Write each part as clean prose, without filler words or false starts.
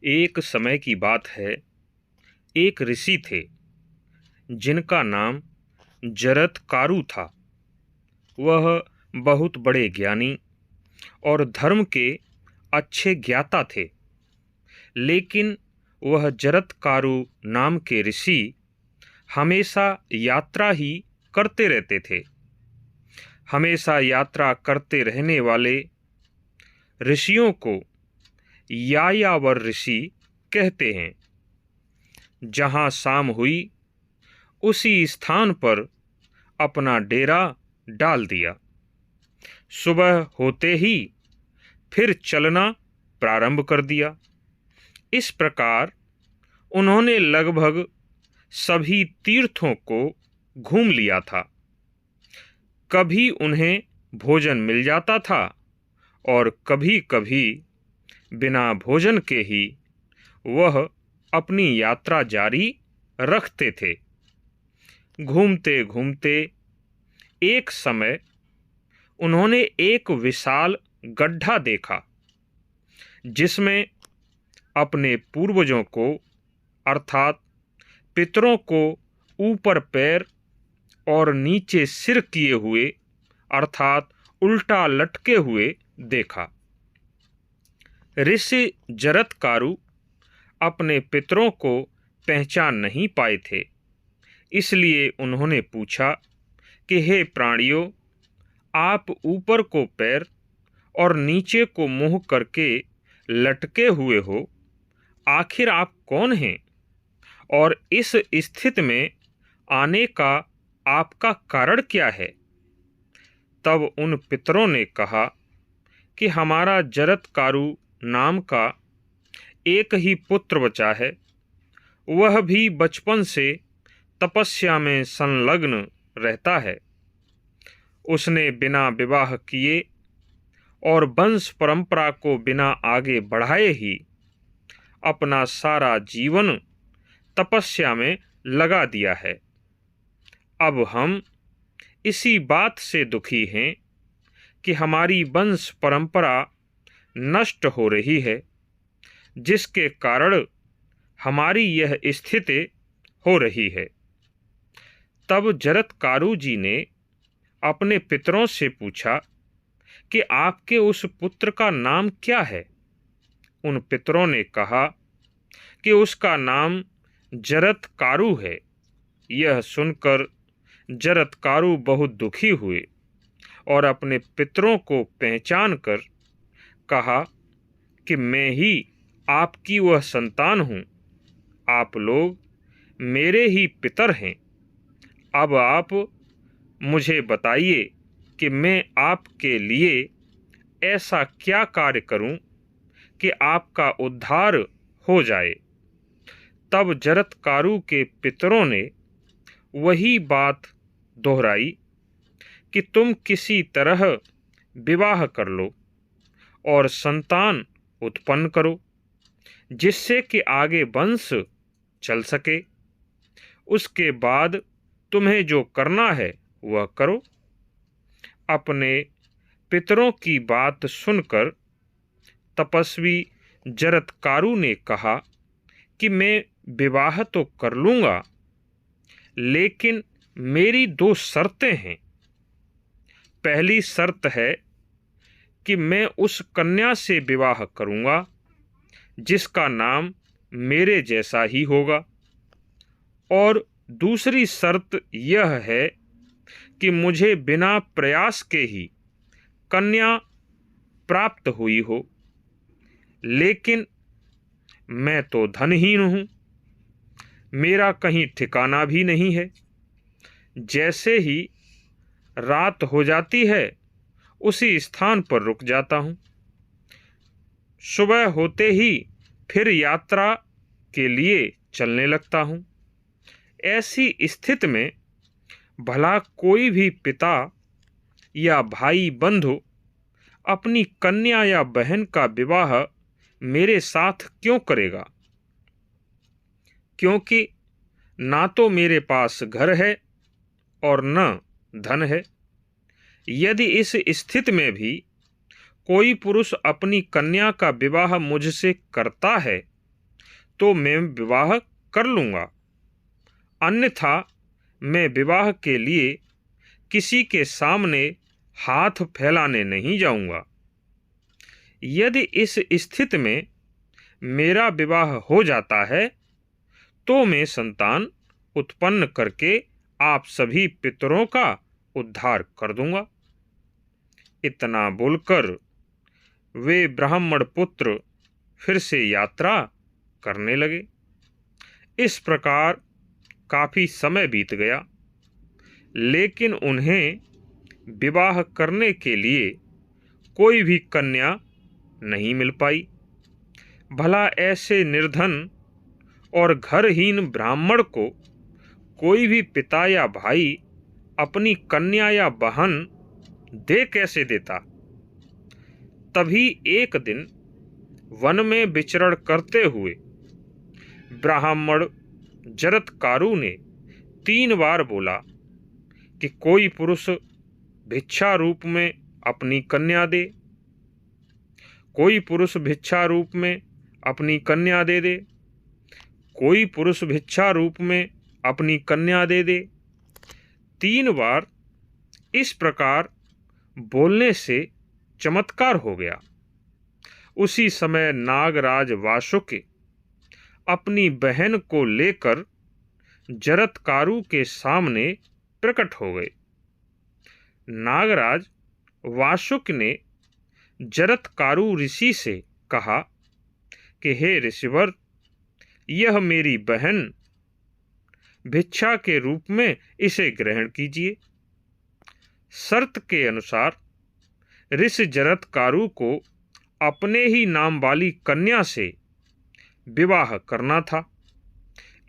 एक समय की बात है। एक ऋषि थे जिनका नाम जरत्कारु था। वह बहुत बड़े ज्ञानी और धर्म के अच्छे ज्ञाता थे। लेकिन वह जरत्कारु नाम के ऋषि हमेशा यात्रा ही करते रहते थे। हमेशा यात्रा करते रहने वाले ऋषियों को यायावर ऋषि कहते हैं। जहाँ शाम हुई उसी स्थान पर अपना डेरा डाल दिया। सुबह होते ही फिर चलना प्रारंभ कर दिया। इस प्रकार उन्होंने लगभग सभी तीर्थों को घूम लिया था। कभी उन्हें भोजन मिल जाता था और कभी कभी बिना भोजन के ही वह अपनी यात्रा जारी रखते थे। घूमते घूमते एक समय उन्होंने एक विशाल गड्ढा देखा जिसमें अपने पूर्वजों को अर्थात पितरों को ऊपर पैर और नीचे सिर किए हुए अर्थात उल्टा लटके हुए देखा। ऋषि जरत्कारु अपने पितरों को पहचान नहीं पाए थे। इसलिए उन्होंने पूछा कि हे प्राणियों, आप ऊपर को पैर और नीचे को मुंह करके लटके हुए हो, आखिर आप कौन हैं और इस स्थिति में आने का आपका कारण क्या है? तब उन पितरों ने कहा कि हमारा जरत्कारु नाम का एक ही पुत्र बचा है। वह भी बचपन से तपस्या में संलग्न रहता है। उसने बिना विवाह किए और वंश परंपरा को बिना आगे बढ़ाए ही अपना सारा जीवन तपस्या में लगा दिया है। अब हम इसी बात से दुखी हैं कि हमारी वंश परंपरा नष्ट हो रही है, जिसके कारण हमारी यह स्थिति हो रही है। तब जरत्कारु जी ने अपने पितरों से पूछा कि आपके उस पुत्र का नाम क्या है? उन पितरों ने कहा कि उसका नाम जरत्कारु है। यह सुनकर जरत्कारु बहुत दुखी हुए और अपने पितरों को पहचान कर कहा कि मैं ही आपकी वह संतान हूँ। आप लोग मेरे ही पितर हैं। अब आप मुझे बताइए कि मैं आपके लिए ऐसा क्या कार्य करूं कि आपका उद्धार हो जाए। तब जरत्कारु के पितरों ने वही बात दोहराई कि तुम किसी तरह विवाह कर लो और संतान उत्पन्न करो, जिससे कि आगे वंश चल सके। उसके बाद तुम्हें जो करना है वह करो। अपने पितरों की बात सुनकर तपस्वी जरत्कारु ने कहा कि मैं विवाह तो कर लूँगा, लेकिन मेरी दो शर्तें हैं। पहली शर्त है कि मैं उस कन्या से विवाह करूँगा जिसका नाम मेरे जैसा ही होगा, और दूसरी शर्त यह है कि मुझे बिना प्रयास के ही कन्या प्राप्त हुई हो। लेकिन मैं तो धनहीन हूँ, मेरा कहीं ठिकाना भी नहीं है। जैसे ही रात हो जाती है उसी स्थान पर रुक जाता हूँ। सुबह होते ही फिर यात्रा के लिए चलने लगता हूँ। ऐसी स्थिति में भला कोई भी पिता या भाई बंधु अपनी कन्या या बहन का विवाह मेरे साथ क्यों करेगा? क्योंकि ना तो मेरे पास घर है और न धन है। यदि इस स्थिति में भी कोई पुरुष अपनी कन्या का विवाह मुझसे करता है तो मैं विवाह कर लूँगा, अन्यथा मैं विवाह के लिए किसी के सामने हाथ फैलाने नहीं जाऊँगा। यदि इस स्थिति में मेरा विवाह हो जाता है तो मैं संतान उत्पन्न करके आप सभी पितरों का उद्धार कर दूंगा। इतना बोलकर वे ब्राह्मण पुत्र फिर से यात्रा करने लगे। इस प्रकार काफी समय बीत गया, लेकिन उन्हें विवाह करने के लिए कोई भी कन्या नहीं मिल पाई। भला ऐसे निर्धन और घरहीन ब्राह्मण को कोई भी पिता या भाई अपनी कन्या या बहन दे कैसे देता। तभी एक दिन वन में विचरण करते हुए ब्राह्मण जरत्कारु ने 3 बार बोला कि कोई पुरुष भिक्षा रूप में अपनी कन्या दे, कोई पुरुष भिक्षा रूप में अपनी कन्या दे दे, कोई पुरुष भिक्षा रूप में अपनी कन्या दे दे। 3 बार इस प्रकार बोलने से चमत्कार हो गया। उसी समय नागराज वासुकि अपनी बहन को लेकर जरत्कारु के सामने प्रकट हो गए। नागराज वासुकि ने जरत्कारु ऋषि से कहा कि हे ऋषिवर, यह मेरी बहन, भिक्षा के रूप में इसे ग्रहण कीजिए। शर्त के अनुसार ऋषि जरत्कारु को अपने ही नाम वाली कन्या से विवाह करना था।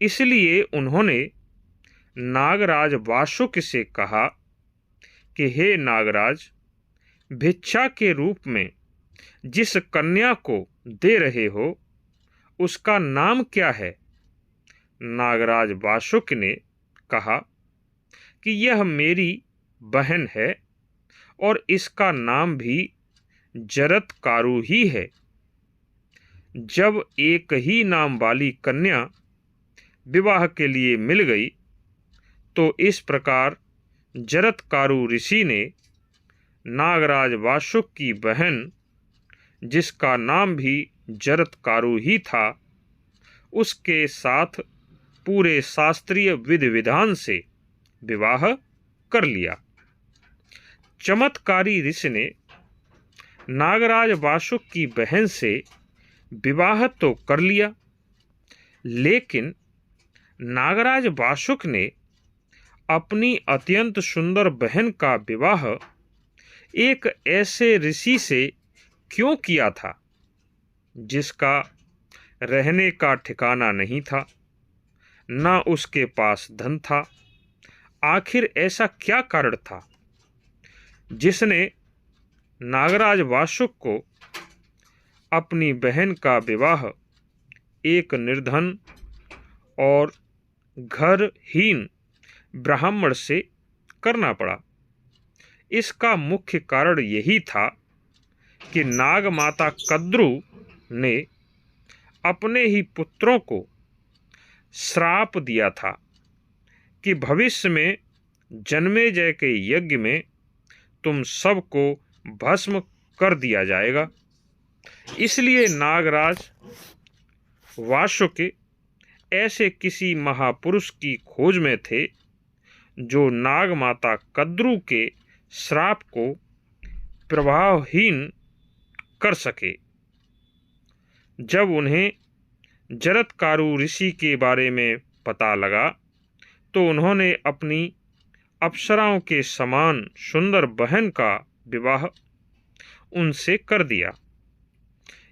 इसलिए उन्होंने नागराज वासुकि से कहा कि हे नागराज, भिक्षा के रूप में जिस कन्या को दे रहे हो उसका नाम क्या है। नागराज वासुकि ने कहा कि यह मेरी बहन है और इसका नाम भी जरत्कारु ही है। जब एक ही नाम वाली कन्या विवाह के लिए मिल गई तो इस प्रकार जरत्कारु ऋषि ने नागराज वासुकि की बहन, जिसका नाम भी जरत्कारु ही था, उसके साथ पूरे शास्त्रीय विधि विधान से विवाह कर लिया। चमत्कारी ऋषि ने नागराज वासुकि की बहन से विवाह तो कर लिया, लेकिन नागराज वासुकि ने अपनी अत्यंत सुंदर बहन का विवाह एक ऐसे ऋषि से क्यों किया था जिसका रहने का ठिकाना नहीं था, न उसके पास धन था। आखिर ऐसा क्या कारण था जिसने नागराज वासुकि को अपनी बहन का विवाह एक निर्धन और घरहीन ब्राह्मण से करना पड़ा। इसका मुख्य कारण यही था कि नाग माता कद्रु ने अपने ही पुत्रों को श्राप दिया था कि भविष्य में जन्मेजय के यज्ञ में तुम सबको भस्म कर दिया जाएगा। इसलिए नागराज वासुकि ऐसे किसी महापुरुष की खोज में थे जो नाग माता कद्रु के श्राप को प्रभावहीन कर सके। जब उन्हें जरत्कारु ऋषि के बारे में पता लगा तो उन्होंने अपनी अप्सराओं के समान सुंदर बहन का विवाह उनसे कर दिया,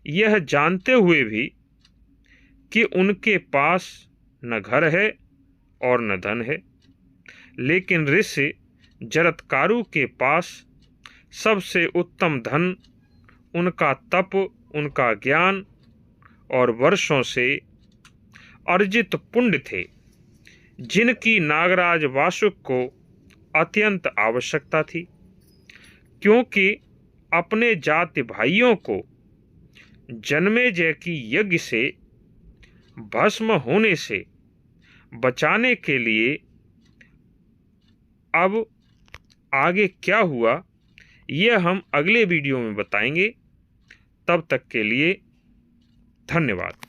यह जानते हुए भी कि उनके पास न घर है और न धन है। लेकिन ऋषि जरत्कारु के पास सबसे उत्तम धन, उनका तप, उनका ज्ञान और वर्षों से अर्जित पुण्य थे, जिनकी नागराज वासुकि को अत्यंत आवश्यकता थी, क्योंकि अपने जाति भाइयों को जन्मेजय की यज्ञ से भस्म होने से बचाने के लिए अब आगे क्या हुआ यह हम अगले वीडियो में बताएंगे। तब तक के लिए धन्यवाद।